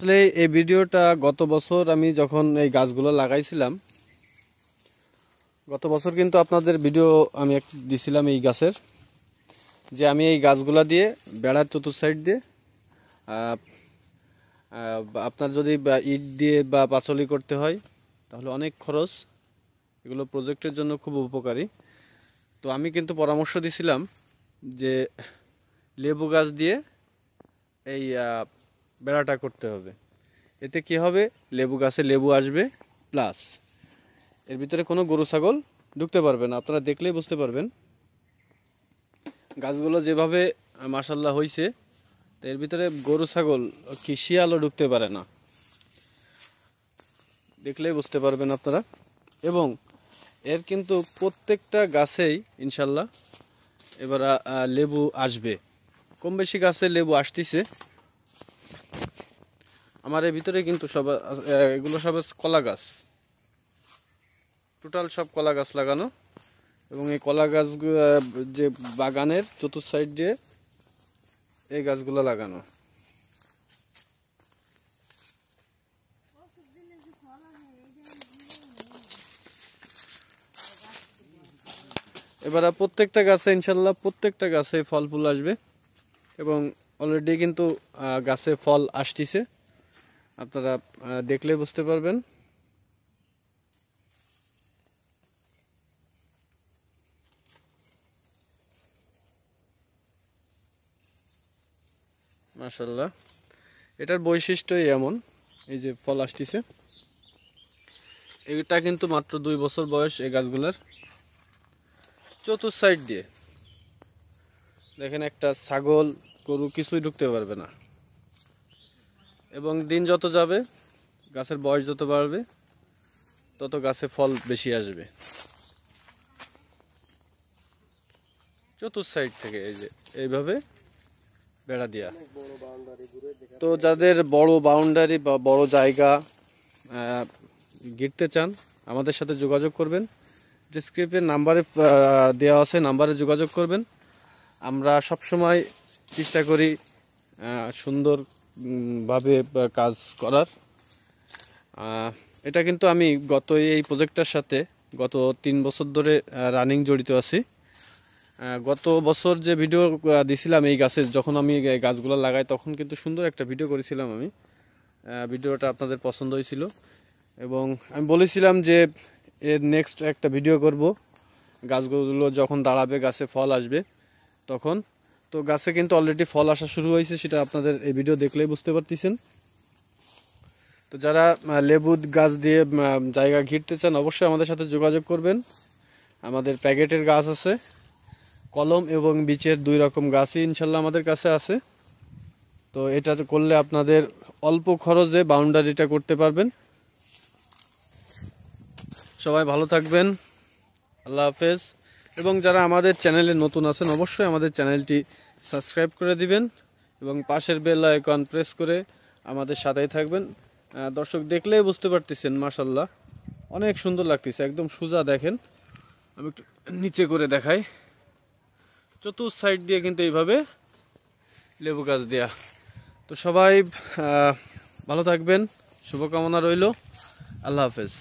আসলে এই ভিডিওটা গত বছর আমি যখন এই গাছগুলো লাগাইছিলাম, গত বছর কিন্তু আপনাদের ভিডিও আমি একটা দিছিলাম এই গাছের, যে আমি এই গাছগুলা দিয়ে বেড়ার চতুর্থ সাইড দিয়ে আপনার যদি ইট দিয়ে বা পাঁচলি করতে হয় তাহলে অনেক খরচ, এগুলো প্রজেক্টের জন্য খুব উপকারী। তো আমি কিন্তু পরামর্শ দিছিলাম যে লেবু গাছ দিয়ে এই বেড়াটা করতে হবে। এতে কি হবে, লেবু গাছে লেবু আসবে, প্লাস এর ভিতরে কোনো গরু ছাগল ঢুকতে পারবে না। আপনারা দেখলেই বুঝতে পারবেন গাছগুলো যেভাবে মাশাআল্লাহ হয়েছে, তো এর ভিতরে গরু ছাগল কি শিয়ালও ঢুকতে পারে না, দেখলেই বুঝতে পারবেন আপনারা। এবং এর কিন্তু প্রত্যেকটা গাছেই ইনশাল্লাহ এবার লেবু আসবে, কম বেশি গাছে লেবু আসতেছে। আমার এর ভিতরে কিন্তু সব এগুলো সব কলা গাছ, টোটাল সব কলা গাছ লাগানো। এবং এই কলা গাছ যে বাগানের চতুর্থ সাইড দিয়ে এই গাছগুলো লাগানো। এবার প্রত্যেকটা গাছে ইনশাল্লাহ প্রত্যেকটা গাছে ফল ফুল আসবে, এবং অলরেডি কিন্তু গাছে ফল আসতেছে, আপনারা দেখলে বুঝতে পারবেন। মাশাআল্লাহ, এটার বৈশিষ্ট্যই এমন, এই যে ফল আসতেছে। এটা কিন্তু মাত্র 2 বছর বয়স এই গাছগুলার। চতুর্থ সাইড দিয়ে দেখেন একটা ছাগল গরু কিছুই ঢুকতে পারবে না। এবং দিন যত যাবে, গাছের বয়স যত বাড়বে, তত গাছে ফল বেশি আসবে। চতুর্থ সাইড থেকে এই যে এইভাবে বেড়া দেয়া। তো যাদের বড় বাউন্ডারি বা বড় জায়গা ঘিরতে চান, আমাদের সাথে যোগাযোগ করবেন। ডিসক্রিপশন নাম্বারে দেওয়া আছে, নাম্বারে যোগাযোগ করবেন। আমরা সবসময় চেষ্টা করি সুন্দরভাবে কাজ করার। এটা কিন্তু আমি এই প্রজেক্টটার সাথে গত 3 বছর ধরে রানিং জড়িত আছি। গত বছর যে ভিডিও দিছিলাম এই গাছের, যখন আমি গাছগুলো লাগাই তখন কিন্তু সুন্দর একটা ভিডিও করেছিলাম আমি। ভিডিওটা আপনাদের পছন্দ হয়েছিল এবং আমি বলেছিলাম যে এর নেক্সট একটা ভিডিও করব, গাছগুলো যখন দাঁড়াবে, গাছে ফল আসবে তখন। তো গাছে কিন্তু অলরেডি ফল আসা শুরু হয়েছে, সেটা আপনাদের এই ভিডিও দেখলেই বুঝতে পারতেছেন। তো যারা লেবু গাছ দিয়ে জায়গা ঘিরতে চান, অবশ্যই আমাদের সাথে যোগাযোগ করবেন। আমাদের প্যাকেটের গাছ আছে, কলম এবং বীচের 2 রকম গাছই ইনশাল্লাহ আমাদের কাছে আছে। তো এটা করলে আপনাদের অল্প খরচে বাউন্ডারিটা করতে পারবেন। সবাই ভালো থাকবেন, আল্লাহ হাফেজ। এবং যারা আমাদের চ্যানেলে নতুন আছেন, অবশ্যই আমাদের চ্যানেলটি সাবস্ক্রাইব করে দিবেন এবং পাশের বেল আইকন প্রেস করে আমাদের সাথেই থাকবেন। দর্শক দেখলেই বুঝতে পারতেছেন মাশাআল্লাহ অনেক সুন্দর লাগতেছে, একদম সোজা। দেখেন আমি একটু নিচে করে দেখাই, চতুর্থ সাইড দিয়ে কিন্তু এইভাবে লেবু গাছ দেয়া। তো সবাই ভালো থাকবেন, শুভকামনা রইল, আল্লাহ হাফেজ।